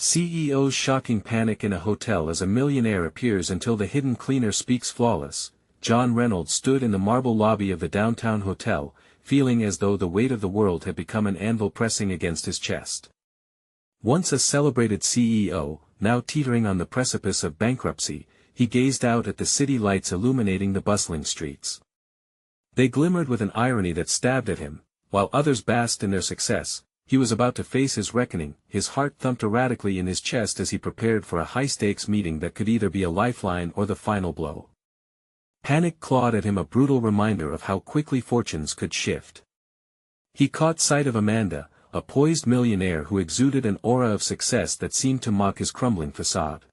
CEO's shocking panic in a hotel as a millionaire appears until the hidden cleaner speaks flawless. John Reynolds stood in the marble lobby of the downtown hotel, feeling as though the weight of the world had become an anvil pressing against his chest. Once a celebrated CEO, now teetering on the precipice of bankruptcy, he gazed out at the city lights illuminating the bustling streets. They glimmered with an irony that stabbed at him. While others basked in their success, he was about to face his reckoning. His heart thumped erratically in his chest as he prepared for a high-stakes meeting that could either be a lifeline or the final blow. Panic clawed at him, a brutal reminder of how quickly fortunes could shift. He caught sight of Amanda, a poised millionaire who exuded an aura of success that seemed to mock his crumbling facade.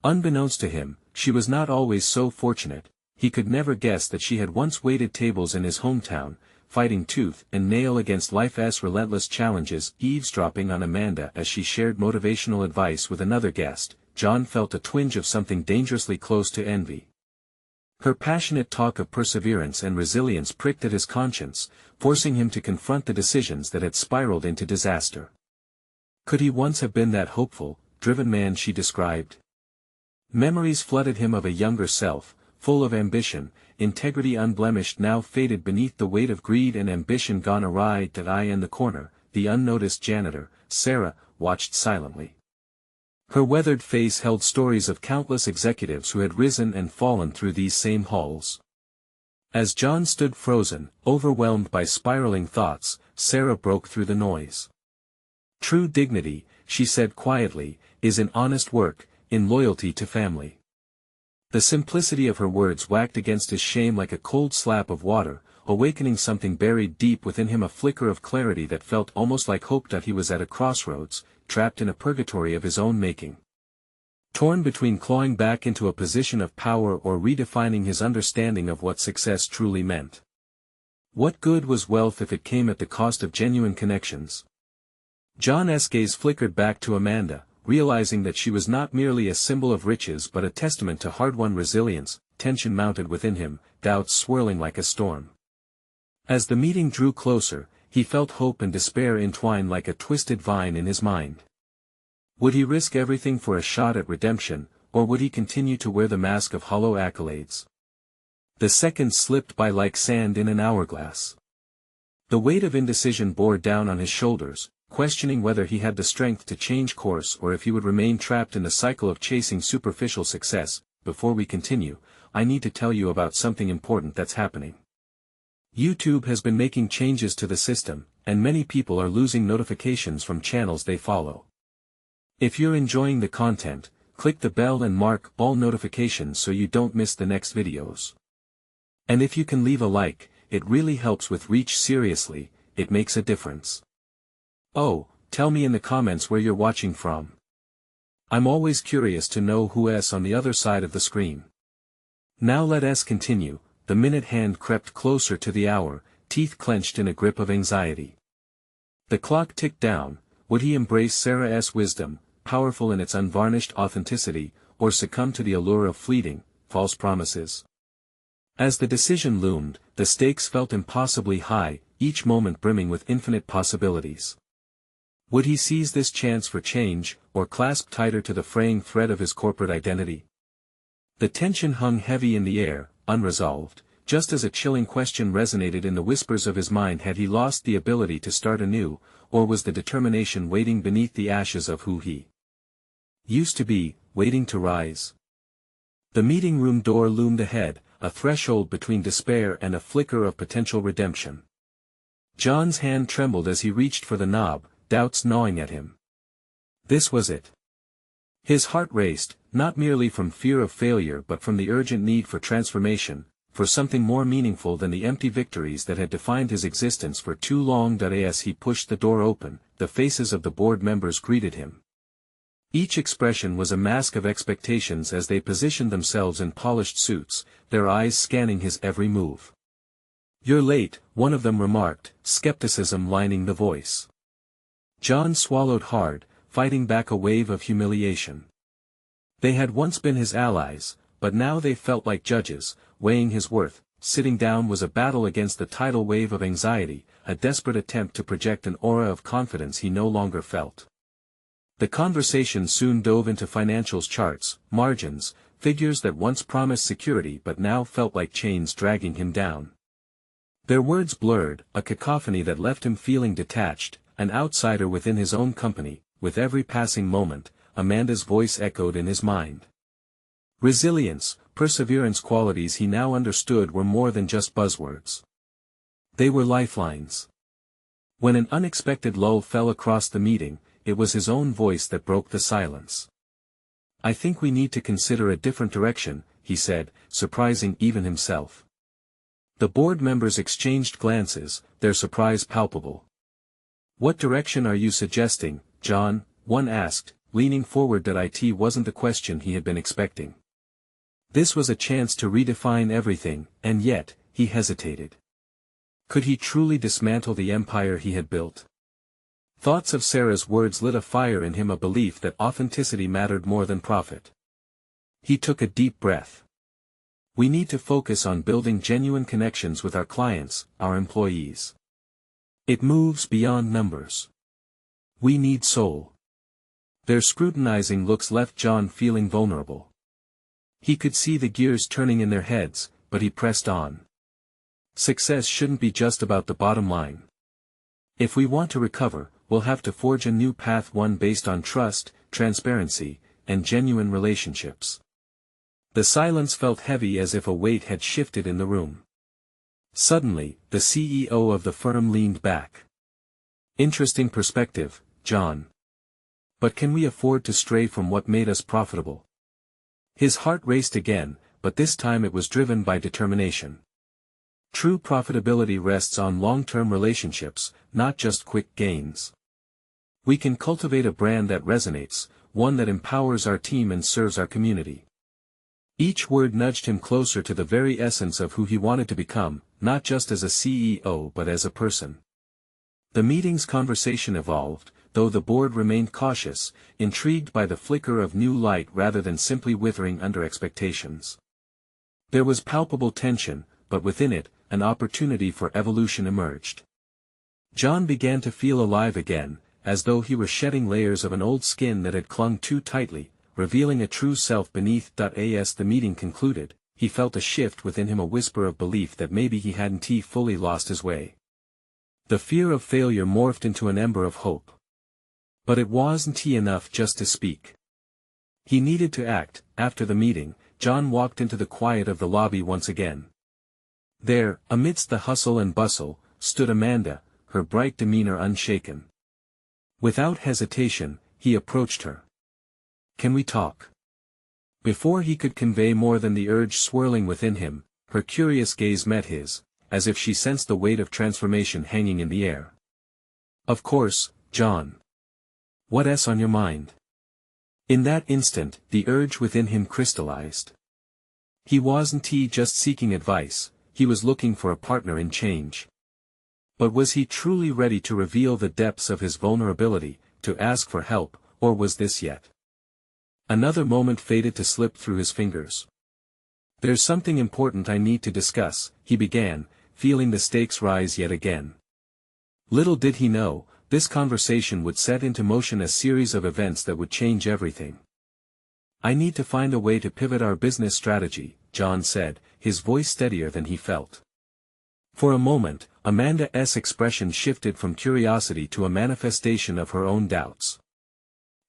Unbeknownst to him, she was not always so fortunate. He could never guess that she had once waited tables in his hometown, fighting tooth and nail against life's relentless challenges. Eavesdropping on Amanda as she shared motivational advice with another guest, John felt a twinge of something dangerously close to envy. Her passionate talk of perseverance and resilience pricked at his conscience, forcing him to confront the decisions that had spiraled into disaster. Could he once have been that hopeful, driven man she described? Memories flooded him of a younger self, full of ambition, integrity unblemished, now faded beneath the weight of greed and ambition gone awry. That eye in the corner, the unnoticed janitor, Sarah, watched silently. Her weathered face held stories of countless executives who had risen and fallen through these same halls. As John stood frozen, overwhelmed by spiraling thoughts, Sarah broke through the noise. True dignity, she said quietly, is in honest work, in loyalty to family. The simplicity of her words whacked against his shame like a cold slap of water, awakening something buried deep within him, a flicker of clarity that felt almost like hope. That he was at a crossroads, trapped in a purgatory of his own making. Torn between clawing back into a position of power or redefining his understanding of what success truly meant. What good was wealth if it came at the cost of genuine connections? John's gaze flickered back to Amanda, realizing that she was not merely a symbol of riches but a testament to hard-won resilience. Tension mounted within him, doubts swirling like a storm. As the meeting drew closer, he felt hope and despair entwine like a twisted vine in his mind. Would he risk everything for a shot at redemption, or would he continue to wear the mask of hollow accolades? The seconds slipped by like sand in an hourglass. The weight of indecision bore down on his shoulders, questioning whether he had the strength to change course or if he would remain trapped in the cycle of chasing superficial success. Before we continue, I need to tell you about something important that's happening. YouTube has been making changes to the system, and many people are losing notifications from channels they follow. If you're enjoying the content, click the bell and mark all notifications so you don't miss the next videos. And if you can leave a like, it really helps with reach. Seriously, it makes a difference. Oh, tell me in the comments where you're watching from. I'm always curious to know who's on the other side of the screen. Now let us continue. The minute hand crept closer to the hour, teeth clenched in a grip of anxiety. The clock ticked down. Would he embrace Sarah's wisdom, powerful in its unvarnished authenticity, or succumb to the allure of fleeting, false promises? As the decision loomed, the stakes felt impossibly high, each moment brimming with infinite possibilities. Would he seize this chance for change, or clasp tighter to the fraying thread of his corporate identity? The tension hung heavy in the air, unresolved, just as a chilling question resonated in the whispers of his mind. Had he lost the ability to start anew, or was the determination waiting beneath the ashes of who he used to be, waiting to rise? The meeting room door loomed ahead, a threshold between despair and a flicker of potential redemption. John's hand trembled as he reached for the knob, doubts gnawing at him. This was it. His heart raced, not merely from fear of failure but from the urgent need for transformation, for something more meaningful than the empty victories that had defined his existence for too long. As he pushed the door open, the faces of the board members greeted him. Each expression was a mask of expectations as they positioned themselves in polished suits, their eyes scanning his every move. "You're late," one of them remarked, skepticism lining the voice. John swallowed hard, fighting back a wave of humiliation. They had once been his allies, but now they felt like judges, weighing his worth. Sitting down was a battle against the tidal wave of anxiety, a desperate attempt to project an aura of confidence he no longer felt. The conversation soon dove into financials, charts, margins, figures that once promised security but now felt like chains dragging him down. Their words blurred, a cacophony that left him feeling detached, an outsider within his own company. With every passing moment, Amanda's voice echoed in his mind. Resilience, perseverance, qualities he now understood were more than just buzzwords. They were lifelines. When an unexpected lull fell across the meeting, it was his own voice that broke the silence. "I think we need to consider a different direction," he said, surprising even himself. The board members exchanged glances, their surprise palpable. "What direction are you suggesting, John?" one asked, leaning forward. That IT wasn't the question he had been expecting. This was a chance to redefine everything, and yet, he hesitated. Could he truly dismantle the empire he had built? Thoughts of Sarah's words lit a fire in him, a belief that authenticity mattered more than profit. He took a deep breath. "We need to focus on building genuine connections with our clients, our employees. It moves beyond numbers. We need soul." Their scrutinizing looks left John feeling vulnerable. He could see the gears turning in their heads, but he pressed on. Success shouldn't be just about the bottom line. If we want to recover, we'll have to forge a new path, one based on trust, transparency, and genuine relationships. The silence felt heavy, as if a weight had shifted in the room. Suddenly, the CEO of the firm leaned back. "Interesting perspective, John. But can we afford to stray from what made us profitable?" His heart raced again, but this time it was driven by determination. True profitability rests on long-term relationships, not just quick gains. We can cultivate a brand that resonates, one that empowers our team and serves our community. Each word nudged him closer to the very essence of who he wanted to become, not just as a CEO but as a person. The meeting's conversation evolved, though the board remained cautious, intrigued by the flicker of new light rather than simply withering under expectations. There was palpable tension, but within it, an opportunity for evolution emerged. John began to feel alive again, as though he were shedding layers of an old skin that had clung too tightly, revealing a true self beneath. As the meeting concluded, he felt a shift within him, a whisper of belief that maybe he hadn't fully lost his way. The fear of failure morphed into an ember of hope. But it wasn't enough just to speak. He needed to act. After the meeting, John walked into the quiet of the lobby once again. There, amidst the hustle and bustle, stood Amanda, her bright demeanor unshaken. Without hesitation, he approached her. "Can we talk?" Before he could convey more than the urge swirling within him, her curious gaze met his, as if she sensed the weight of transformation hanging in the air. "Of course, John. What's on your mind?" In that instant, the urge within him crystallized. He wasn't just seeking advice, he was looking for a partner in change. But was he truly ready to reveal the depths of his vulnerability, to ask for help, or was this yet another moment fated to slip through his fingers? "There's something important I need to discuss," he began, feeling the stakes rise yet again. Little did he know, this conversation would set into motion a series of events that would change everything. "I need to find a way to pivot our business strategy," John said, his voice steadier than he felt. For a moment, Amanda's expression shifted from curiosity to a manifestation of her own doubts.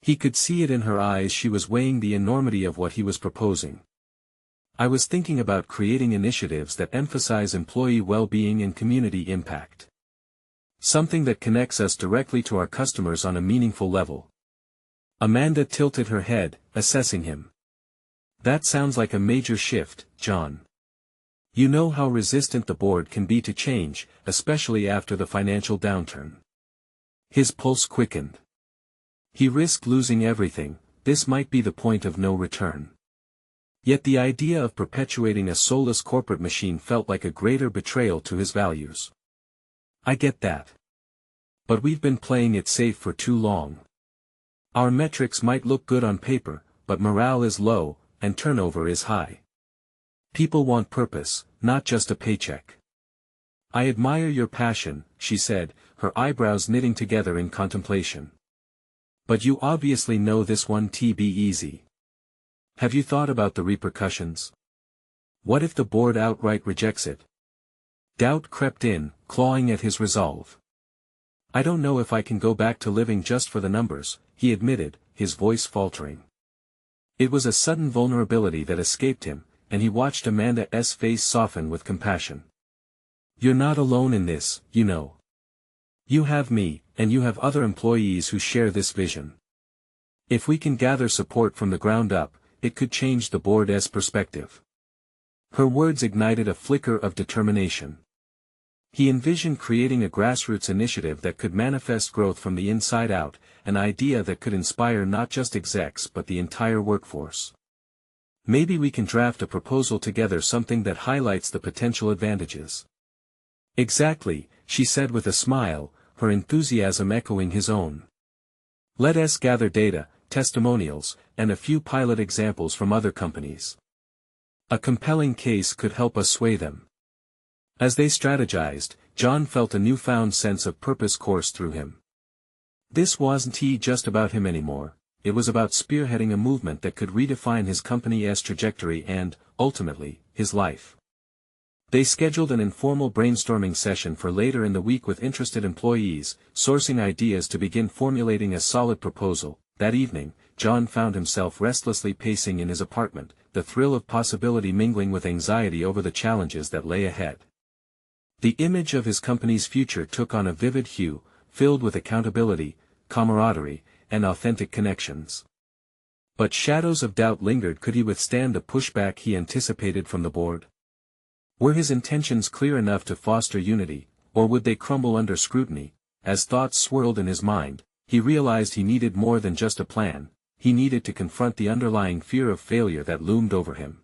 He could see it in her eyes. She was weighing the enormity of what he was proposing. "I was thinking about creating initiatives that emphasize employee well-being and community impact. Something that connects us directly to our customers on a meaningful level." Amanda tilted her head, assessing him. "That sounds like a major shift, John. You know how resistant the board can be to change, especially after the financial downturn." His pulse quickened. He risked losing everything. This might be the point of no return. Yet the idea of perpetuating a soulless corporate machine felt like a greater betrayal to his values. "I get that. But we've been playing it safe for too long. Our metrics might look good on paper, but morale is low, and turnover is high. People want purpose, not just a paycheck." "I admire your passion," she said, her eyebrows knitting together in contemplation. But you obviously know this won't be easy. Have you thought about the repercussions? What if the board outright rejects it? Doubt crept in, clawing at his resolve. I don't know if I can go back to living just for the numbers, he admitted, his voice faltering. It was a sudden vulnerability that escaped him, and he watched Amanda's face soften with compassion. You're not alone in this, you know. You have me, and you have other employees who share this vision. If we can gather support from the ground up, it could change the board's perspective. Her words ignited a flicker of determination. He envisioned creating a grassroots initiative that could manifest growth from the inside out, an idea that could inspire not just execs but the entire workforce. Maybe we can draft a proposal together, something that highlights the potential advantages. Exactly, she said with a smile, her enthusiasm echoing his own. Let us gather data, testimonials, and a few pilot examples from other companies. A compelling case could help us sway them. As they strategized, John felt a newfound sense of purpose course through him. This wasn't just about him anymore, it was about spearheading a movement that could redefine his company's trajectory and, ultimately, his life. They scheduled an informal brainstorming session for later in the week with interested employees, sourcing ideas to begin formulating a solid proposal. That evening, John found himself restlessly pacing in his apartment, the thrill of possibility mingling with anxiety over the challenges that lay ahead. The image of his company's future took on a vivid hue, filled with accountability, camaraderie, and authentic connections. But shadows of doubt lingered. Could he withstand the pushback he anticipated from the board? Were his intentions clear enough to foster unity, or would they crumble under scrutiny? As thoughts swirled in his mind, he realized he needed more than just a plan, he needed to confront the underlying fear of failure that loomed over him.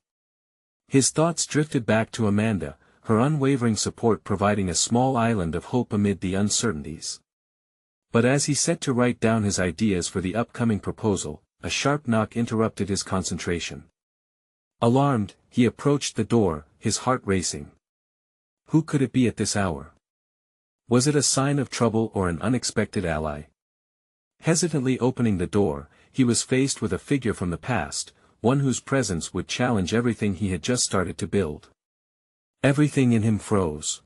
His thoughts drifted back to Amanda, her unwavering support providing a small island of hope amid the uncertainties. But as he set to write down his ideas for the upcoming proposal, a sharp knock interrupted his concentration. Alarmed, he approached the door, his heart racing. Who could it be at this hour? Was it a sign of trouble or an unexpected ally? Hesitantly opening the door, he was faced with a figure from the past, one whose presence would challenge everything he had just started to build. Everything in him froze.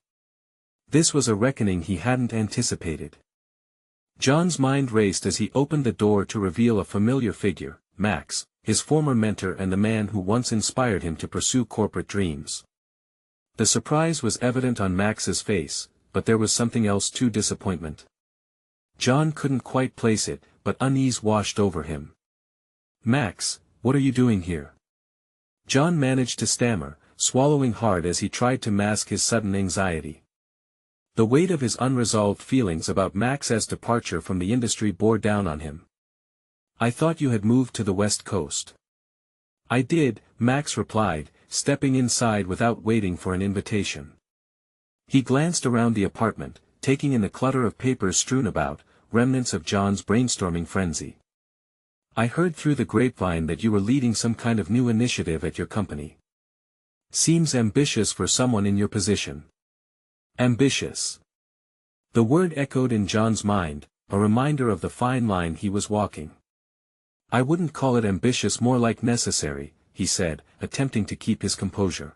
This was a reckoning he hadn't anticipated. John's mind raced as he opened the door to reveal a familiar figure, Max, his former mentor and the man who once inspired him to pursue corporate dreams. The surprise was evident on Max's face, but there was something else too: disappointment. John couldn't quite place it, but unease washed over him. Max, what are you doing here? John managed to stammer, swallowing hard as he tried to mask his sudden anxiety. The weight of his unresolved feelings about Max's departure from the industry bore down on him. I thought you had moved to the West Coast. I did, Max replied, stepping inside without waiting for an invitation. He glanced around the apartment, taking in the clutter of papers strewn about, remnants of John's brainstorming frenzy. I heard through the grapevine that you were leading some kind of new initiative at your company. Seems ambitious for someone in your position. Ambitious. The word echoed in John's mind, a reminder of the fine line he was walking. I wouldn't call it ambitious, more like necessary, he said, attempting to keep his composure.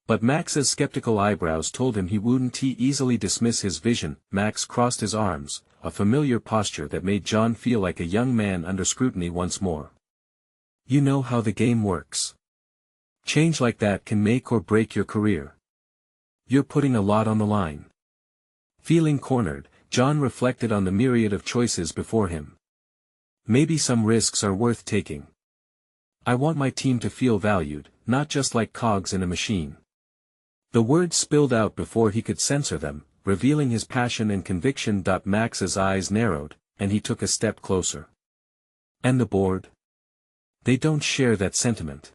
But Max's skeptical eyebrows told him he wouldn't easily dismiss his vision. Max crossed his arms, a familiar posture that made John feel like a young man under scrutiny once more. You know how the game works. Change like that can make or break your career. You're putting a lot on the line. Feeling cornered, John reflected on the myriad of choices before him. Maybe some risks are worth taking. I want my team to feel valued, not just like cogs in a machine. The words spilled out before he could censor them, revealing his passion and conviction. Max's eyes narrowed, and he took a step closer. And the board? They don't share that sentiment.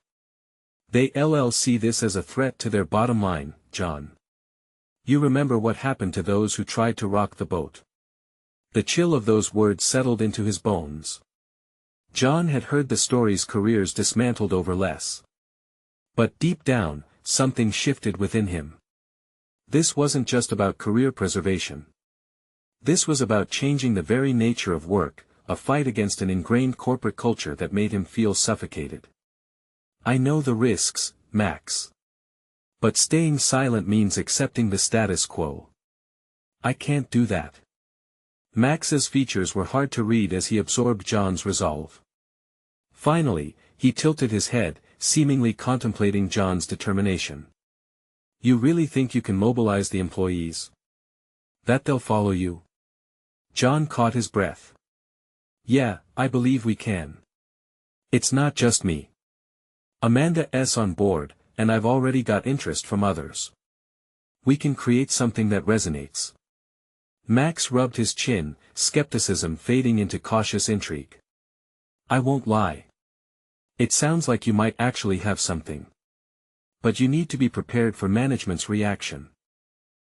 They see this as a threat to their bottom line, John. You remember what happened to those who tried to rock the boat. The chill of those words settled into his bones. John had heard the stories, careers dismantled over less. But deep down, something shifted within him. This wasn't just about career preservation. This was about changing the very nature of work, a fight against an ingrained corporate culture that made him feel suffocated. I know the risks, Max. But staying silent means accepting the status quo. I can't do that. Max's features were hard to read as he absorbed John's resolve. Finally, he tilted his head, seemingly contemplating John's determination. You really think you can mobilize the employees? That they'll follow you? John caught his breath. Yeah, I believe we can. It's not just me. Amanda's on board, and I've already got interest from others. We can create something that resonates. Max rubbed his chin, skepticism fading into cautious intrigue. I won't lie. It sounds like you might actually have something. But you need to be prepared for management's reaction.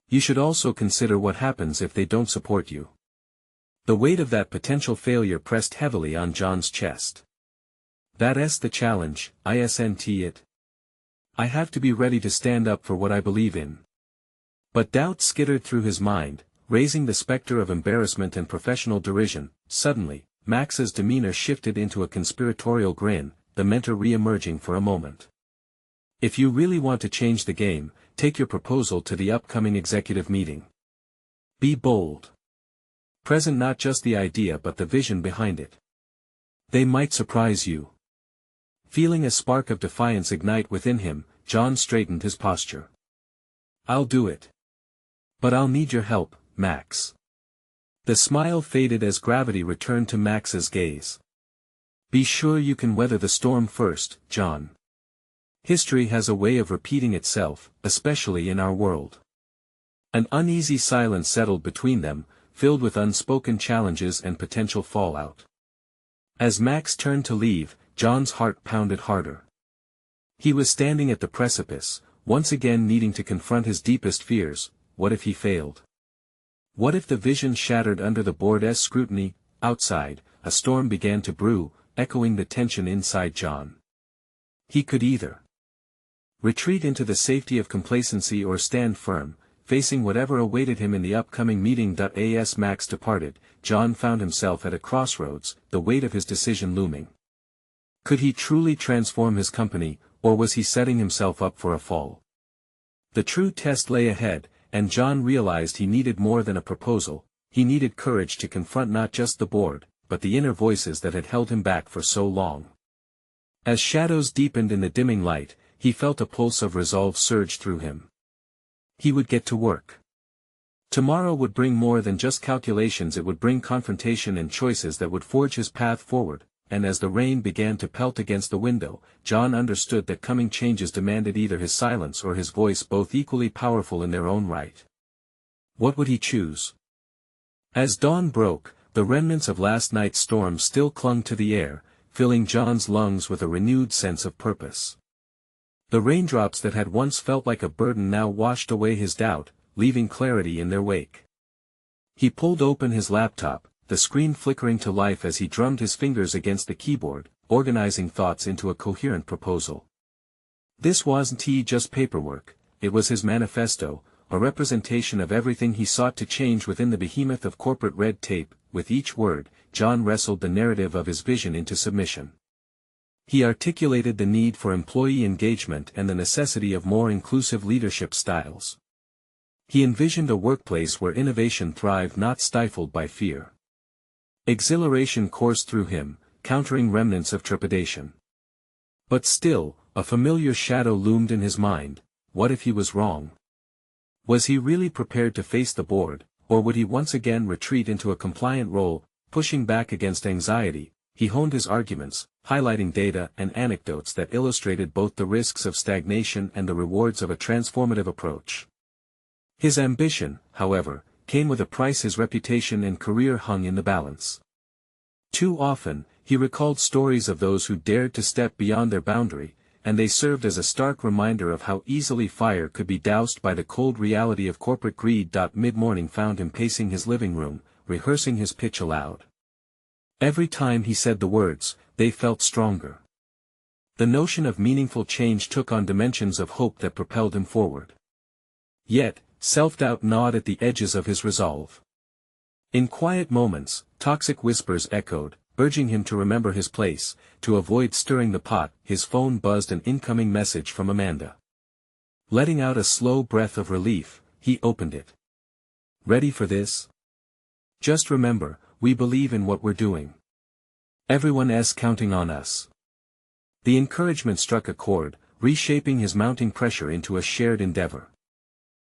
You should also consider what happens if they don't support you. The weight of that potential failure pressed heavily on John's chest. That's the challenge, isn't it? I have to be ready to stand up for what I believe in. But doubt skittered through his mind, raising the specter of embarrassment and professional derision. Suddenly, Max's demeanor shifted into a conspiratorial grin, the mentor re-emerging for a moment. If you really want to change the game, take your proposal to the upcoming executive meeting. Be bold. Present not just the idea but the vision behind it. They might surprise you. Feeling a spark of defiance ignite within him, John straightened his posture. I'll do it. But I'll need your help, Max. The smile faded as gravity returned to Max's gaze. Be sure you can weather the storm first, John. History has a way of repeating itself, especially in our world. An uneasy silence settled between them, filled with unspoken challenges and potential fallout. As Max turned to leave, John's heart pounded harder. He was standing at the precipice, once again needing to confront his deepest fears. What if he failed? What if the vision shattered under the board's scrutiny? Outside, a storm began to brew, echoing the tension inside John. He could either retreat into the safety of complacency or stand firm, facing whatever awaited him in the upcoming meeting. As Max departed, John found himself at a crossroads, the weight of his decision looming. Could he truly transform his company, or was he setting himself up for a fall? The true test lay ahead, and John realized he needed more than a proposal. He needed courage to confront not just the board, but the inner voices that had held him back for so long. As shadows deepened in the dimming light, he felt a pulse of resolve surge through him. He would get to work. Tomorrow would bring more than just calculations, it would bring confrontation and choices that would forge his path forward. And as the rain began to pelt against the window, John understood that coming changes demanded either his silence or his voice, both equally powerful in their own right. What would he choose? As dawn broke, the remnants of last night's storm still clung to the air, filling John's lungs with a renewed sense of purpose. The raindrops that had once felt like a burden now washed away his doubt, leaving clarity in their wake. He pulled open his laptop, the screen flickering to life as he drummed his fingers against the keyboard, organizing thoughts into a coherent proposal. This wasn't just paperwork, it was his manifesto, a representation of everything he sought to change within the behemoth of corporate red tape. With each word, John wrestled the narrative of his vision into submission. He articulated the need for employee engagement and the necessity of more inclusive leadership styles. He envisioned a workplace where innovation thrived, not stifled by fear. Exhilaration coursed through him, countering remnants of trepidation. But still, a familiar shadow loomed in his mind. What if he was wrong? Was he really prepared to face the board, or would he once again retreat into a compliant role? Pushing back against anxiety, he honed his arguments, highlighting data and anecdotes that illustrated both the risks of stagnation and the rewards of a transformative approach. His ambition, however, came with a price. His reputation and career hung in the balance. Too often, he recalled stories of those who dared to step beyond their boundary, and they served as a stark reminder of how easily fire could be doused by the cold reality of corporate greed. Mid-morning found him pacing his living room, rehearsing his pitch aloud. Every time he said the words, they felt stronger. The notion of meaningful change took on dimensions of hope that propelled him forward. Yet, self-doubt gnawed at the edges of his resolve. In quiet moments, Toxic whispers echoed, urging him to remember his place. To avoid stirring the pot, his phone buzzed an incoming message from Amanda. Letting out a slow breath of relief, he opened it. Ready for this? Just remember, we believe in what we're doing. Everyone's counting on us. The encouragement struck a chord, reshaping his mounting pressure into a shared endeavor.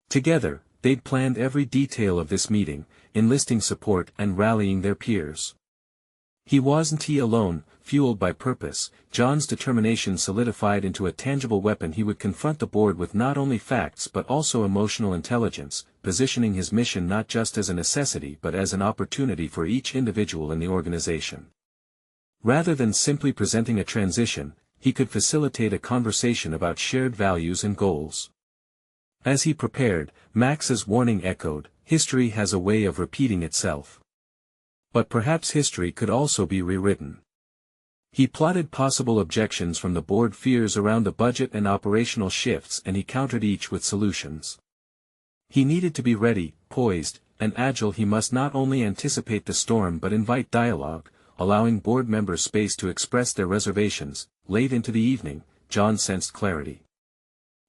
Together, they'd planned every detail of this meeting, enlisting support and rallying their peers. He wasn't alone. Fueled by purpose, John's determination solidified into a tangible weapon. He would confront the board with not only facts but also emotional intelligence, positioning his mission not just as a necessity but as an opportunity for each individual in the organization. Rather than simply presenting a transition, he could facilitate a conversation about shared values and goals. As he prepared, Max's warning echoed, history has a way of repeating itself. But perhaps history could also be rewritten. He plotted possible objections from the board, fears around the budget and operational shifts, and he countered each with solutions. He needed to be ready, poised, and agile. He must not only anticipate the storm but invite dialogue, allowing board members space to express their reservations. Late into the evening, John sensed clarity.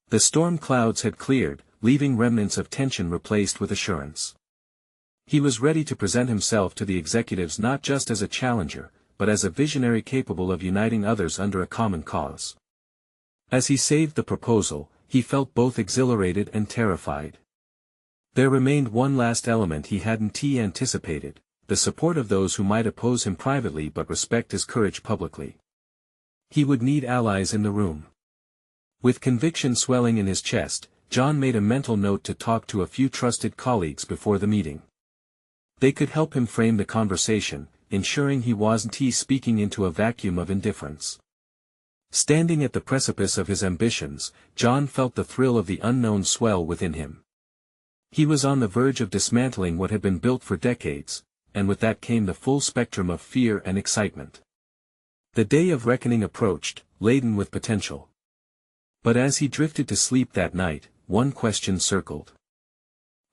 The storm clouds had cleared, leaving remnants of tension replaced with assurance. He was ready to present himself to the executives not just as a challenger, but as a visionary capable of uniting others under a common cause. As he saved the proposal, he felt both exhilarated and terrified. There remained one last element he hadn't anticipated, the support of those who might oppose him privately but respect his courage publicly. He would need allies in the room. With conviction swelling in his chest, John made a mental note to talk to a few trusted colleagues before the meeting. They could help him frame the conversation, ensuring he wasn't speaking into a vacuum of indifference. Standing at the precipice of his ambitions, John felt the thrill of the unknown swell within him. He was on the verge of dismantling what had been built for decades, and with that came the full spectrum of fear and excitement. The day of reckoning approached, laden with potential. But as he drifted to sleep that night, one question circled.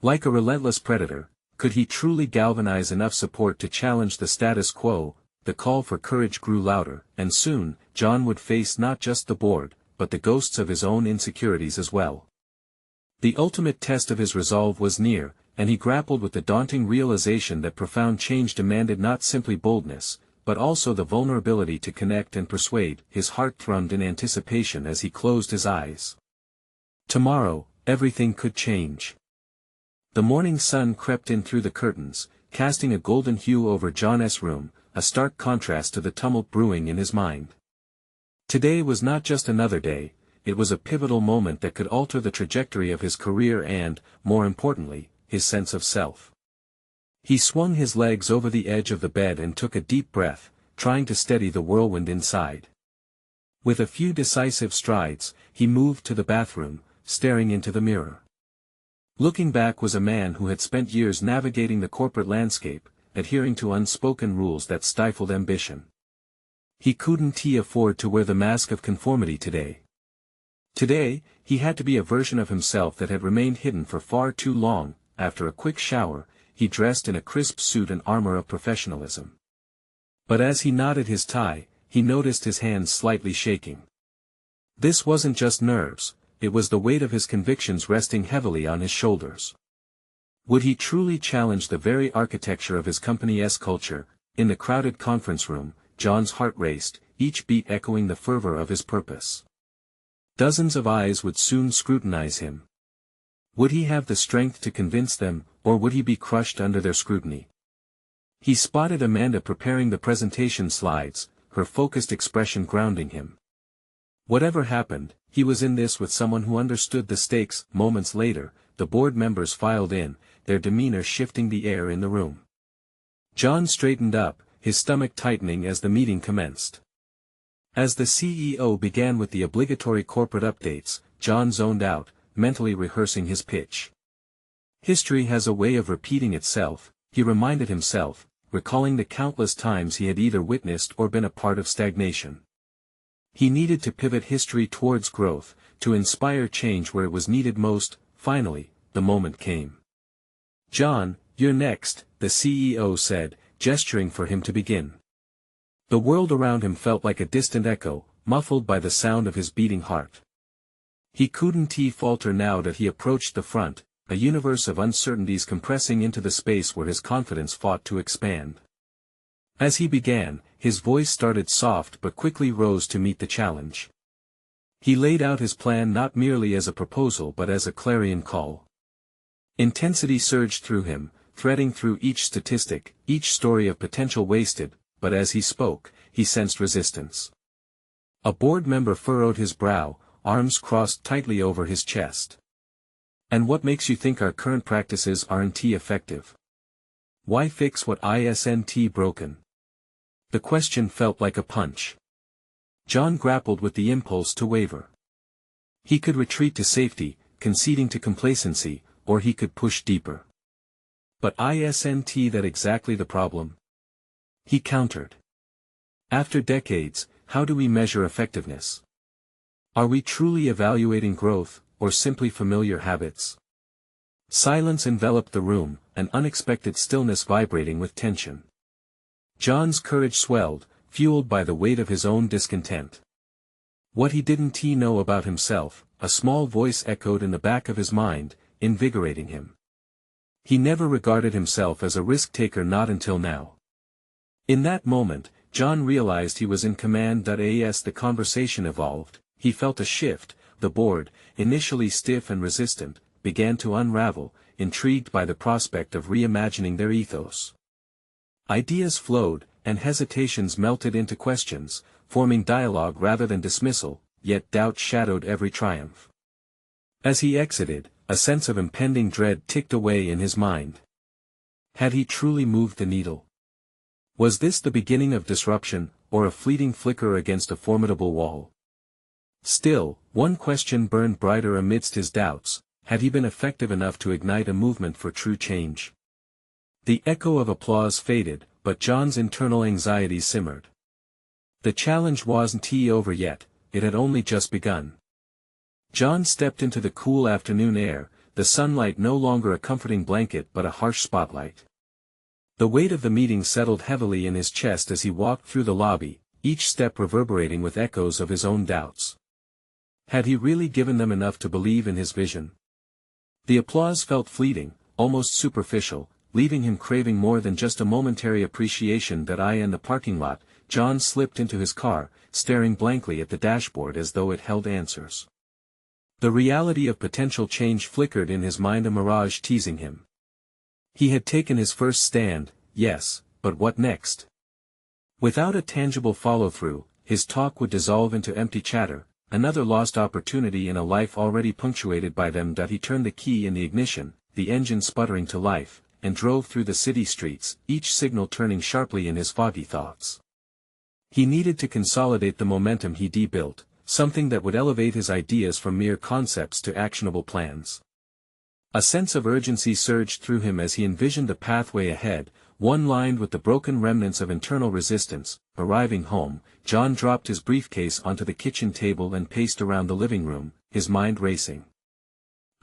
Like a relentless predator, could he truly galvanize enough support to challenge the status quo? The call for courage grew louder, and soon, John would face not just the board, but the ghosts of his own insecurities as well. The ultimate test of his resolve was near, and he grappled with the daunting realization that profound change demanded not simply boldness, but also the vulnerability to connect and persuade. His heart thrummed in anticipation as he closed his eyes. Tomorrow, everything could change. The morning sun crept in through the curtains, casting a golden hue over John's room, a stark contrast to the tumult brewing in his mind. Today was not just another day, it was a pivotal moment that could alter the trajectory of his career and, more importantly, his sense of self. He swung his legs over the edge of the bed and took a deep breath, trying to steady the whirlwind inside. With a few decisive strides, he moved to the bathroom, staring into the mirror. Looking back was a man who had spent years navigating the corporate landscape, adhering to unspoken rules that stifled ambition. He couldn't afford to wear the mask of conformity today. Today, he had to be a version of himself that had remained hidden for far too long. After a quick shower, he dressed in a crisp suit and armor of professionalism. But as he knotted his tie, he noticed his hands slightly shaking. This wasn't just nerves, it was the weight of his convictions resting heavily on his shoulders. Would he truly challenge the very architecture of his company's culture? In the crowded conference room, John's heart raced, each beat echoing the fervor of his purpose. Dozens of eyes would soon scrutinize him. Would he have the strength to convince them, or would he be crushed under their scrutiny? He spotted Amanda preparing the presentation slides, her focused expression grounding him. Whatever happened, he was in this with someone who understood the stakes. Moments later, the board members filed in, their demeanor shifting the air in the room. John straightened up, his stomach tightening as the meeting commenced. As the CEO began with the obligatory corporate updates, John zoned out, mentally rehearsing his pitch. History has a way of repeating itself, he reminded himself, recalling the countless times he had either witnessed or been a part of stagnation. He needed to pivot history towards growth, to inspire change where it was needed most. Finally, the moment came. "John, you're next," the CEO said, gesturing for him to begin. The world around him felt like a distant echo, muffled by the sound of his beating heart. He couldn't falter now that he approached the front, a universe of uncertainties compressing into the space where his confidence fought to expand. As he began, his voice started soft but quickly rose to meet the challenge. He laid out his plan not merely as a proposal but as a clarion call. Intensity surged through him, threading through each statistic, each story of potential wasted, but as he spoke, he sensed resistance. A board member furrowed his brow, arms crossed tightly over his chest. "And what makes you think our current practices aren't effective? Why fix what isn't broken?" The question felt like a punch. John grappled with the impulse to waver. He could retreat to safety, conceding to complacency, or he could push deeper. "But isn't that exactly the problem?" he countered. "After decades, how do we measure effectiveness? Are we truly evaluating growth, or simply familiar habits?" Silence enveloped the room, an unexpected stillness vibrating with tension. John's courage swelled, fueled by the weight of his own discontent. What he didn't know about himself, a small voice echoed in the back of his mind, invigorating him. He never regarded himself as a risk-taker, not until now. In that moment, John realized he was in command. As the conversation evolved, he felt a shift. The board, initially stiff and resistant, began to unravel, intrigued by the prospect of reimagining their ethos. Ideas flowed, and hesitations melted into questions, forming dialogue rather than dismissal, yet doubt shadowed every triumph. As he exited, a sense of impending dread ticked away in his mind. Had he truly moved the needle? Was this the beginning of disruption, or a fleeting flicker against a formidable wall? Still, one question burned brighter amidst his doubts: had he been effective enough to ignite a movement for true change? The echo of applause faded, but John's internal anxiety simmered. The challenge wasn't over yet, it had only just begun. John stepped into the cool afternoon air, the sunlight no longer a comforting blanket but a harsh spotlight. The weight of the meeting settled heavily in his chest as he walked through the lobby, each step reverberating with echoes of his own doubts. Had he really given them enough to believe in his vision? The applause felt fleeting, almost superficial, leaving him craving more than just a momentary appreciation. In the parking lot, John slipped into his car, staring blankly at the dashboard as though it held answers. The reality of potential change flickered in his mind, a mirage teasing him. He had taken his first stand, yes, but what next? Without a tangible follow-through, his talk would dissolve into empty chatter, another lost opportunity in a life already punctuated by them. He turned the key in the ignition, the engine sputtering to life, and drove through the city streets, each signal turning sharply in his foggy thoughts. He needed to consolidate the momentum he'd built, something that would elevate his ideas from mere concepts to actionable plans. A sense of urgency surged through him as he envisioned the pathway ahead, one lined with the broken remnants of internal resistance. Arriving home, John dropped his briefcase onto the kitchen table and paced around the living room, his mind racing.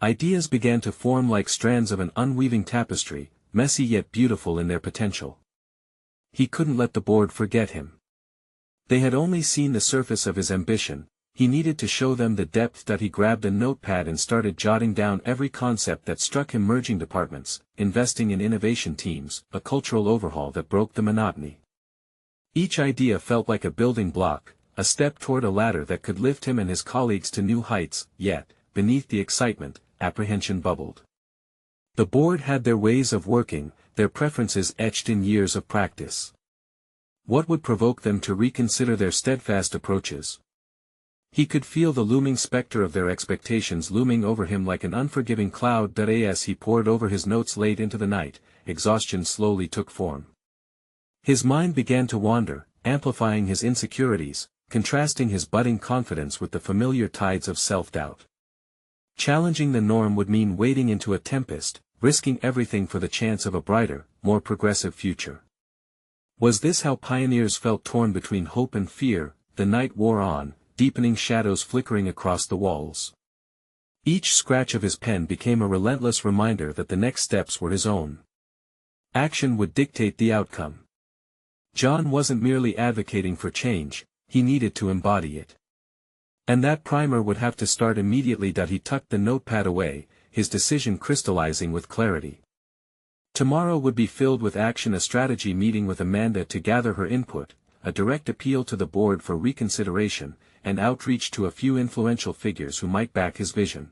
Ideas began to form like strands of an unweaving tapestry, messy yet beautiful in their potential. He couldn't let the board forget him. They had only seen the surface of his ambition. He needed to show them the depth. He grabbed a notepad and started jotting down every concept that struck him: merging departments, investing in innovation teams, a cultural overhaul that broke the monotony. Each idea felt like a building block, a step toward a ladder that could lift him and his colleagues to new heights. Yet, beneath the excitement, apprehension bubbled. The board had their ways of working, their preferences etched in years of practice. What would provoke them to reconsider their steadfast approaches? He could feel the looming specter of their expectations looming over him like an unforgiving cloud. As he pored over his notes late into the night, exhaustion slowly took form. His mind began to wander, amplifying his insecurities, contrasting his budding confidence with the familiar tides of self-doubt. Challenging the norm would mean wading into a tempest, risking everything for the chance of a brighter, more progressive future. Was this how pioneers felt, torn between hope and fear? The night wore on, deepening shadows flickering across the walls. Each scratch of his pen became a relentless reminder that the next steps were his own. Action would dictate the outcome. John wasn't merely advocating for change, he needed to embody it. And that primer would have to start immediately. He tucked the notepad away, his decision crystallizing with clarity. Tomorrow would be filled with action: a strategy meeting with Amanda to gather her input, a direct appeal to the board for reconsideration, and outreach to a few influential figures who might back his vision.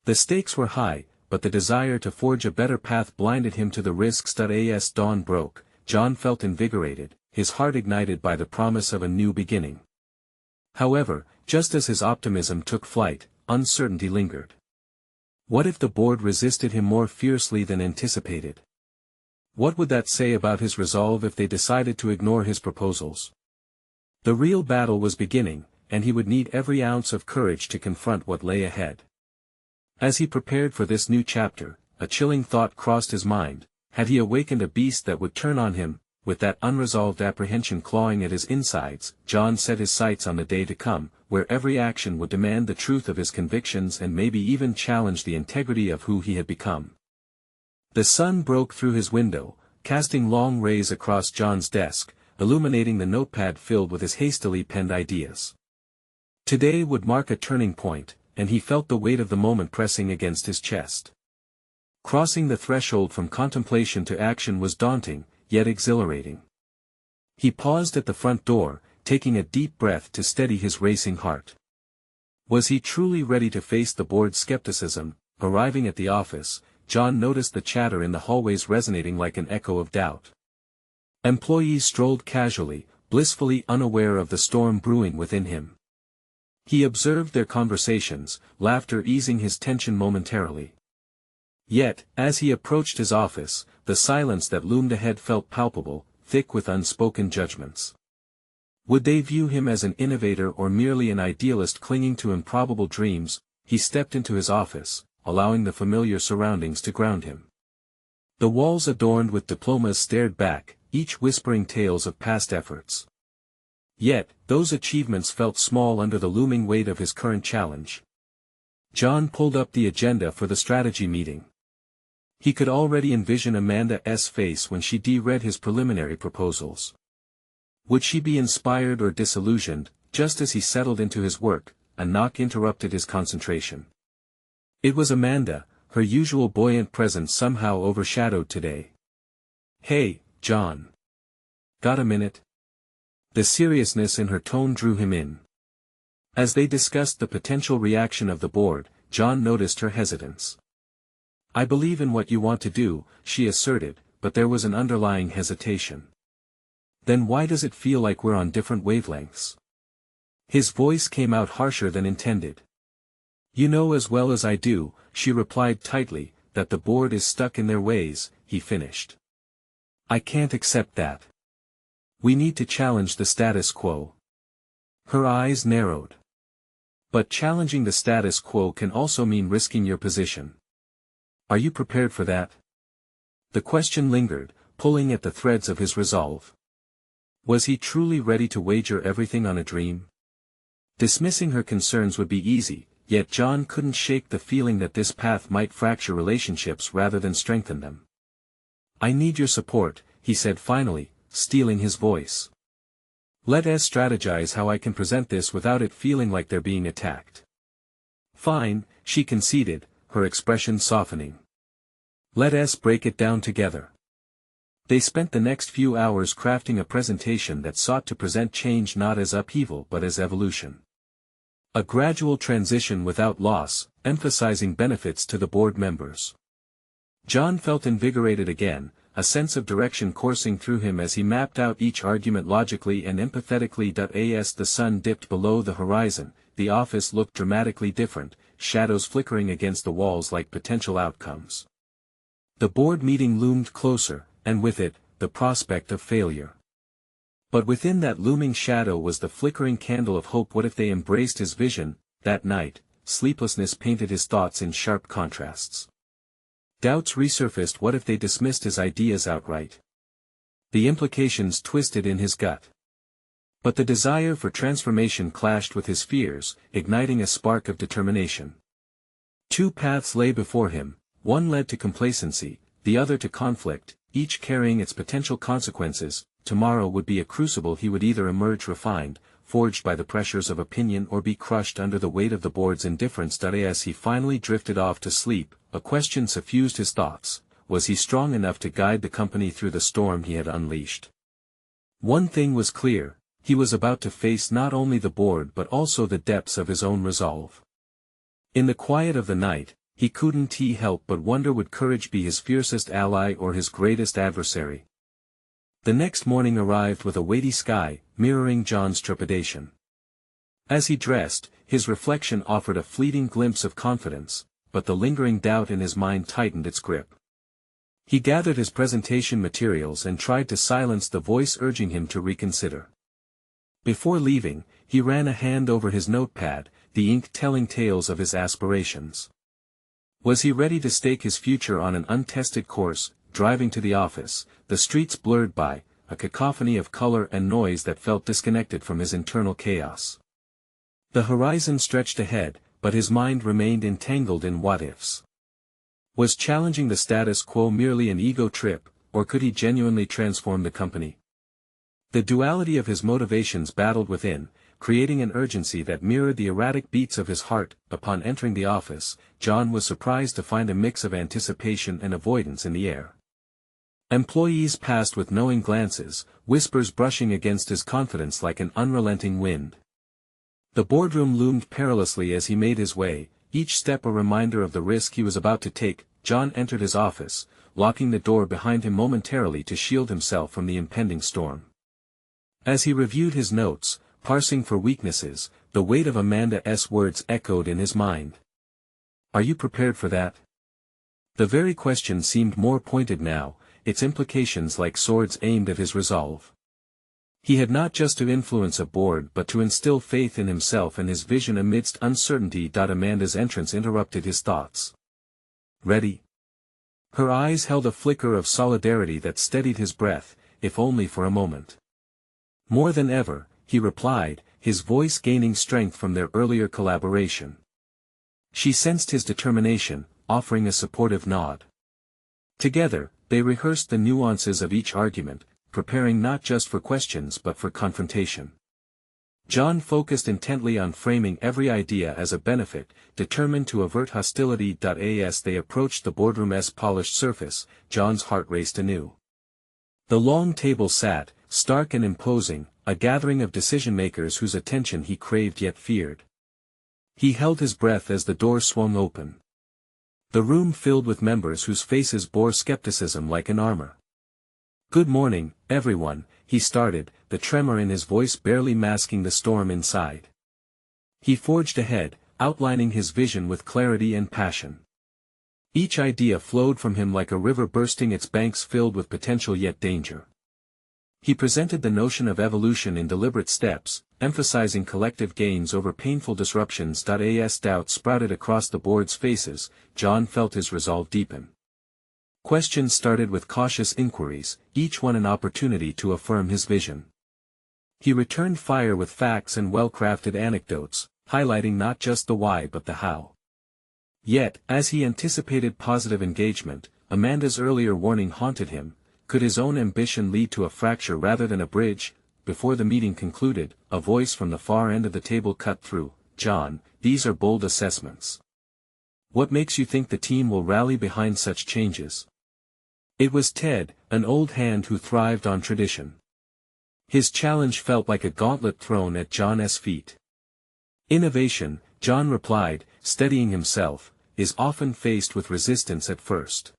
The stakes were high, but the desire to forge a better path blinded him to the risks. As dawn broke, John felt invigorated, his heart ignited by the promise of a new beginning. However, just as his optimism took flight, uncertainty lingered. What if the board resisted him more fiercely than anticipated? What would that say about his resolve if they decided to ignore his proposals? The real battle was beginning, and he would need every ounce of courage to confront what lay ahead. As he prepared for this new chapter, a chilling thought crossed his mind: had he awakened a beast that would turn on him? With that unresolved apprehension clawing at his insides, John set his sights on the day to come, where every action would demand the truth of his convictions and maybe even challenge the integrity of who he had become. The sun broke through his window, casting long rays across John's desk, illuminating the notepad filled with his hastily penned ideas. Today would mark a turning point, and he felt the weight of the moment pressing against his chest. Crossing the threshold from contemplation to action was daunting, yet exhilarating. He paused at the front door, taking a deep breath to steady his racing heart. Was he truly ready to face the board's skepticism? Arriving at the office, John noticed the chatter in the hallways resonating like an echo of doubt. Employees strolled casually, blissfully unaware of the storm brewing within him. He observed their conversations, laughter easing his tension momentarily. Yet, as he approached his office, the silence that loomed ahead felt palpable, thick with unspoken judgments. Would they view him as an innovator or merely an idealist clinging to improbable dreams? He stepped into his office, allowing the familiar surroundings to ground him. The walls adorned with diplomas stared back, each whispering tales of past efforts. Yet, those achievements felt small under the looming weight of his current challenge. John pulled up the agenda for the strategy meeting. He could already envision Amanda's face when she read his preliminary proposals. Would she be inspired or disillusioned? Just as he settled into his work, a knock interrupted his concentration. It was Amanda, her usual buoyant presence somehow overshadowed today. "Hey, John. Got a minute?" The seriousness in her tone drew him in. As they discussed the potential reaction of the board, John noticed her hesitance. "I believe in what you want to do," she asserted, but there was an underlying hesitation. "Then why does it feel like we're on different wavelengths?" His voice came out harsher than intended. "You know as well as I do," she replied tightly, "that the board is stuck in their ways," he finished. "I can't accept that. We need to challenge the status quo." Her eyes narrowed. "But challenging the status quo can also mean risking your position. Are you prepared for that?" The question lingered, pulling at the threads of his resolve. Was he truly ready to wager everything on a dream? Dismissing her concerns would be easy, yet John couldn't shake the feeling that this path might fracture relationships rather than strengthen them. "I need your support," he said finally, steeling his voice. "Let's strategize how I can present this without it feeling like they're being attacked." "Fine," she conceded, her expression softening. "Let's break it down together." They spent the next few hours crafting a presentation that sought to present change not as upheaval but as evolution. A gradual transition without loss, emphasizing benefits to the board members. John felt invigorated again, a sense of direction coursing through him as he mapped out each argument logically and empathetically. As the sun dipped below the horizon, the office looked dramatically different, shadows flickering against the walls like potential outcomes. The board meeting loomed closer, and with it, the prospect of failure. But within that looming shadow was the flickering candle of hope. What if they embraced his vision? That night, sleeplessness painted his thoughts in sharp contrasts. Doubts resurfaced. What if they dismissed his ideas outright? The implications twisted in his gut. But the desire for transformation clashed with his fears, igniting a spark of determination. Two paths lay before him, one led to complacency, the other to conflict, each carrying its potential consequences. tomorrow would be a crucible. He would either emerge refined, forged by the pressures of opinion, or be crushed under the weight of the board's indifference. As he finally drifted off to sleep, a question suffused his thoughts: was he strong enough to guide the company through the storm he had unleashed? One thing was clear: he was about to face not only the board but also the depths of his own resolve. In the quiet of the night, he couldn't help but wonder, would courage be his fiercest ally or his greatest adversary? The next morning arrived with a weighty sky, mirroring John's trepidation. As he dressed, his reflection offered a fleeting glimpse of confidence, but the lingering doubt in his mind tightened its grip. He gathered his presentation materials and tried to silence the voice urging him to reconsider. Before leaving, he ran a hand over his notepad, the ink telling tales of his aspirations. Was he ready to stake his future on an untested course? Driving to the office, the streets blurred by a cacophony of color and noise that felt disconnected from his internal chaos. The horizon stretched ahead, but his mind remained entangled in what-ifs. Was challenging the status quo merely an ego trip, or could he genuinely transform the company? The duality of his motivations battled within, creating an urgency that mirrored the erratic beats of his heart. Upon entering the office, John was surprised to find a mix of anticipation and avoidance in the air. Employees passed with knowing glances, whispers brushing against his confidence like an unrelenting wind. The boardroom loomed perilously as he made his way, each step a reminder of the risk he was about to take. John entered his office, locking the door behind him momentarily to shield himself from the impending storm. As he reviewed his notes, parsing for weaknesses, the weight of Amanda's words echoed in his mind. "Are you prepared for that?" The very question seemed more pointed now, its implications like swords aimed at his resolve. He had not just to influence a board but to instill faith in himself and his vision amidst uncertainty. Amanda's entrance interrupted his thoughts. "Ready?" Her eyes held a flicker of solidarity that steadied his breath, if only for a moment. "More than ever," he replied, his voice gaining strength from their earlier collaboration. She sensed his determination, offering a supportive nod. Together, they rehearsed the nuances of each argument, preparing not just for questions but for confrontation. John focused intently on framing every idea as a benefit, determined to avert hostility. As they approached the boardroom's polished surface, John's heart raced anew. The long table sat, stark and imposing, a gathering of decision-makers whose attention he craved yet feared. He held his breath as the door swung open. The room filled with members whose faces bore skepticism like an armor. "Good morning, everyone," he started, the tremor in his voice barely masking the storm inside. He forged ahead, outlining his vision with clarity and passion. Each idea flowed from him like a river bursting its banks, filled with potential yet danger. He presented the notion of evolution in deliberate steps, emphasizing collective gains over painful disruptions. As doubts sprouted across the board's faces, John felt his resolve deepen. Questions started with cautious inquiries, each one an opportunity to affirm his vision. He returned fire with facts and well-crafted anecdotes, highlighting not just the why but the how. Yet, as he anticipated positive engagement, Amanda's earlier warning haunted him: could his own ambition lead to a fracture rather than a bridge? Before the meeting concluded, a voice from the far end of the table cut through. "John, these are bold assessments. What makes you think the team will rally behind such changes?" It was Ted, an old hand who thrived on tradition. His challenge felt like a gauntlet thrown at John's feet. "Innovation," John replied, steadying himself, "is often faced with resistance at first.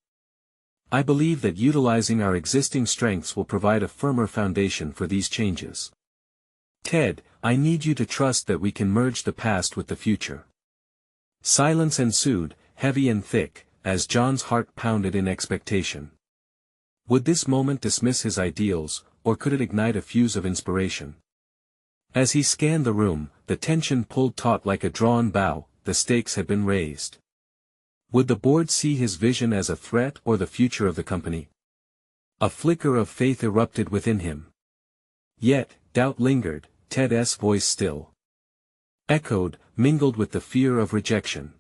I believe that utilizing our existing strengths will provide a firmer foundation for these changes. Ted, I need you to trust that we can merge the past with the future." Silence ensued, heavy and thick, as John's heart pounded in expectation. Would this moment dismiss his ideals, or could it ignite a fuse of inspiration? As he scanned the room, the tension pulled taut like a drawn bow. The stakes had been raised. Would the board see his vision as a threat or the future of the company? A flicker of faith erupted within him. Yet, doubt lingered. Ted's voice still echoed, mingled with the fear of rejection.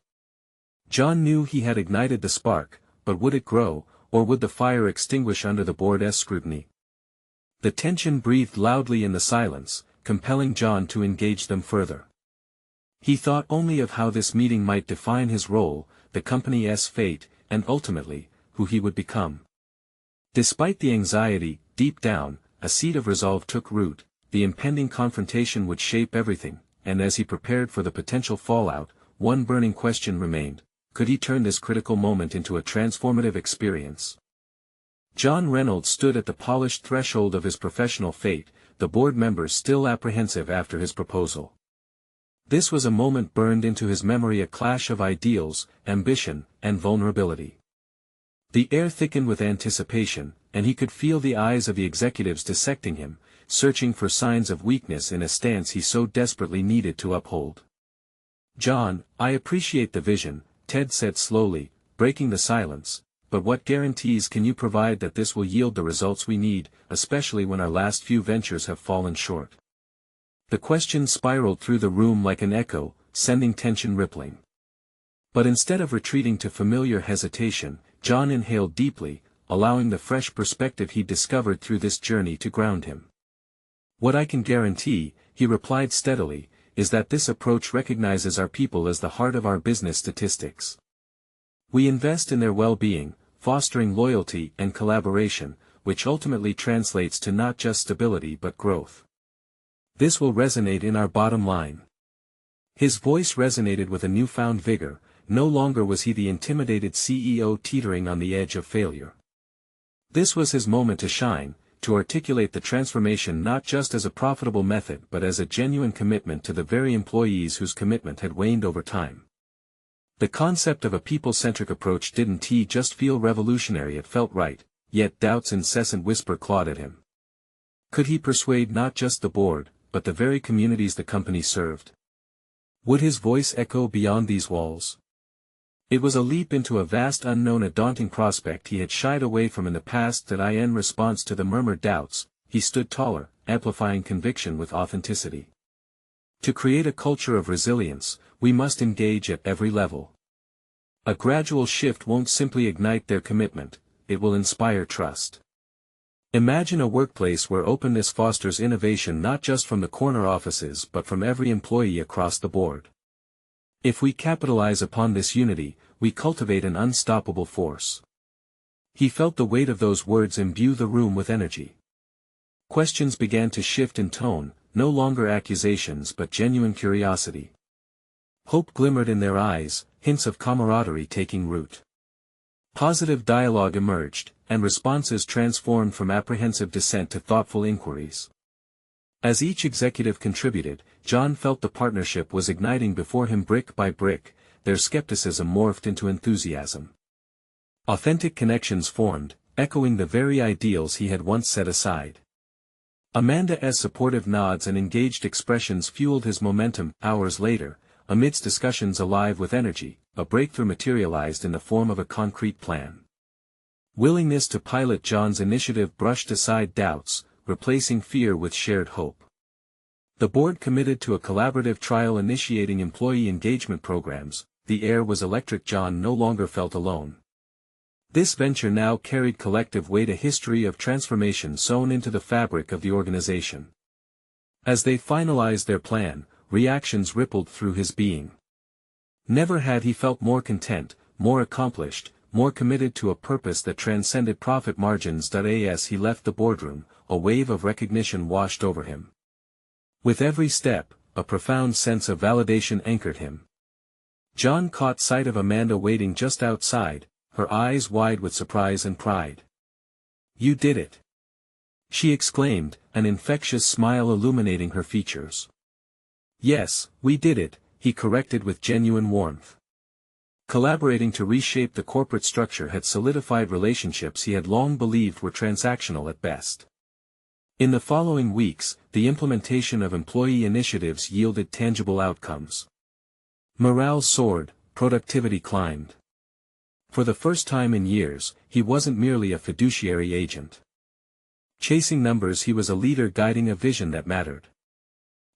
John knew he had ignited the spark, but would it grow, or would the fire extinguish under the board's scrutiny? The tension breathed loudly in the silence, compelling John to engage them further. He thought only of how this meeting might define his role, the company's fate, and ultimately, who he would become. Despite the anxiety, deep down, a seed of resolve took root. The impending confrontation would shape everything, and as he prepared for the potential fallout, one burning question remained: could he turn this critical moment into a transformative experience? John Reynolds stood at the polished threshold of his professional fate, the board members still apprehensive after his proposal. This was a moment burned into his memory, a clash of ideals, ambition, and vulnerability. The air thickened with anticipation, and he could feel the eyes of the executives dissecting him, searching for signs of weakness in a stance he so desperately needed to uphold. "John, I appreciate the vision," Ted said slowly, breaking the silence, "but what guarantees can you provide that this will yield the results we need, especially when our last few ventures have fallen short?" The question spiraled through the room like an echo, sending tension rippling. But instead of retreating to familiar hesitation, John inhaled deeply, allowing the fresh perspective he discovered through this journey to ground him. "What I can guarantee," he replied steadily, "is that this approach recognizes our people as the heart of our business statistics. We invest in their well-being, fostering loyalty and collaboration, which ultimately translates to not just stability but growth. This will resonate in our bottom line." His voice resonated with a newfound vigor. No longer was he the intimidated CEO teetering on the edge of failure. This was his moment to shine, to articulate the transformation not just as a profitable method but as a genuine commitment to the very employees whose commitment had waned over time. The concept of a people-centric approach didn't just feel revolutionary, it felt right, yet doubt's incessant whisper clawed at him. Could he persuade not just the board, but the very communities the company served? Would his voice echo beyond these walls? It was a leap into a vast unknown, a daunting prospect he had shied away from in the past. That in response to the murmured doubts, he stood taller, amplifying conviction with authenticity. To create a culture of resilience, we must engage at every level. A gradual shift won't simply ignite their commitment, it will inspire trust. Imagine a workplace where openness fosters innovation not just from the corner offices but from every employee across the board. If we capitalize upon this unity, we cultivate an unstoppable force. He felt the weight of those words imbue the room with energy. Questions began to shift in tone, no longer accusations but genuine curiosity. Hope glimmered in their eyes, hints of camaraderie taking root. Positive dialogue emerged, and responses transformed from apprehensive dissent to thoughtful inquiries. As each executive contributed, John felt the partnership was igniting before him brick by brick. Their skepticism morphed into enthusiasm. Authentic connections formed, echoing the very ideals he had once set aside. Amanda's supportive nods and engaged expressions fueled his momentum. Hours later, amidst discussions alive with energy, a breakthrough materialized in the form of a concrete plan. Willingness to pilot John's initiative brushed aside doubts, replacing fear with shared hope. The board committed to a collaborative trial initiating employee engagement programs. The air was electric. John no longer felt alone. This venture now carried collective weight, a history of transformation sewn into the fabric of the organization. As they finalized their plan, reactions rippled through his being. Never had he felt more content, more accomplished, more committed to a purpose that transcended profit margins. As he left the boardroom, a wave of recognition washed over him. With every step, a profound sense of validation anchored him. John caught sight of Amanda waiting just outside, her eyes wide with surprise and pride. "You did it!" she exclaimed, an infectious smile illuminating her features. "Yes, we did it," he corrected with genuine warmth. Collaborating to reshape the corporate structure had solidified relationships he had long believed were transactional at best. In the following weeks, the implementation of employee initiatives yielded tangible outcomes. Morale soared, productivity climbed. For the first time in years, he wasn't merely a fiduciary agent. Chasing numbers, he was a leader guiding a vision that mattered.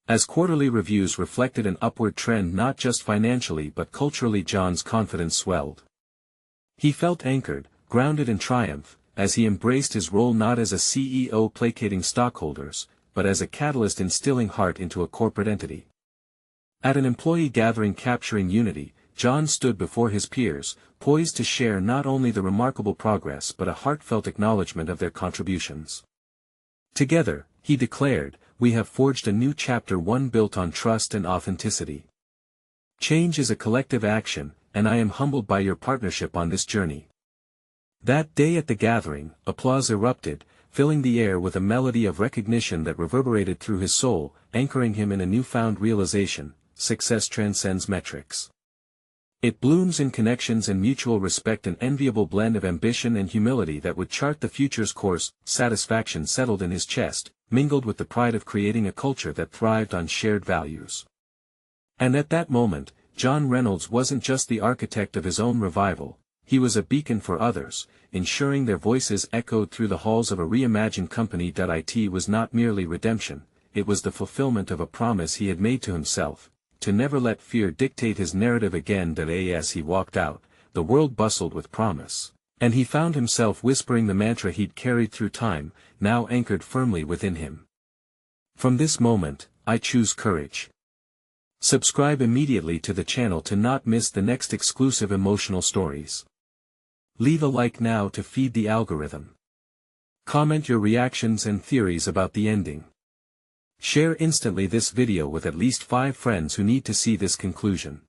As quarterly reviews reflected an upward trend not just financially but culturally, John's confidence swelled. He felt anchored, grounded in triumph, as he embraced his role not as a CEO placating stockholders, but as a catalyst instilling heart into a corporate entity. At an employee gathering capturing unity, John stood before his peers, poised to share not only the remarkable progress but a heartfelt acknowledgement of their contributions. Together, he declared, we have forged a new chapter, one built on trust and authenticity. Change is a collective action, and I am humbled by your partnership on this journey. That day at the gathering, applause erupted, filling the air with a melody of recognition that reverberated through his soul, anchoring him in a newfound realization: success transcends metrics. It blooms in connections and mutual respect, an enviable blend of ambition and humility that would chart the future's course. Satisfaction settled in his chest, mingled with the pride of creating a culture that thrived on shared values. And at that moment, John Reynolds wasn't just the architect of his own revival, he was a beacon for others, ensuring their voices echoed through the halls of a reimagined company. It was not merely redemption, it was the fulfillment of a promise he had made to himself, to never let fear dictate his narrative again. As he walked out, the world bustled with promise, and he found himself whispering the mantra he'd carried through time, now anchored firmly within him. From this moment, I choose courage. Subscribe immediately to the channel to not miss the next exclusive emotional stories. Leave a like now to feed the algorithm. Comment your reactions and theories about the ending. Share instantly this video with at least 5 friends who need to see this conclusion.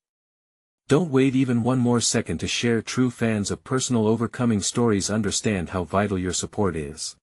Don't wait even one more second to share. True fans of personal overcoming stories understand how vital your support is.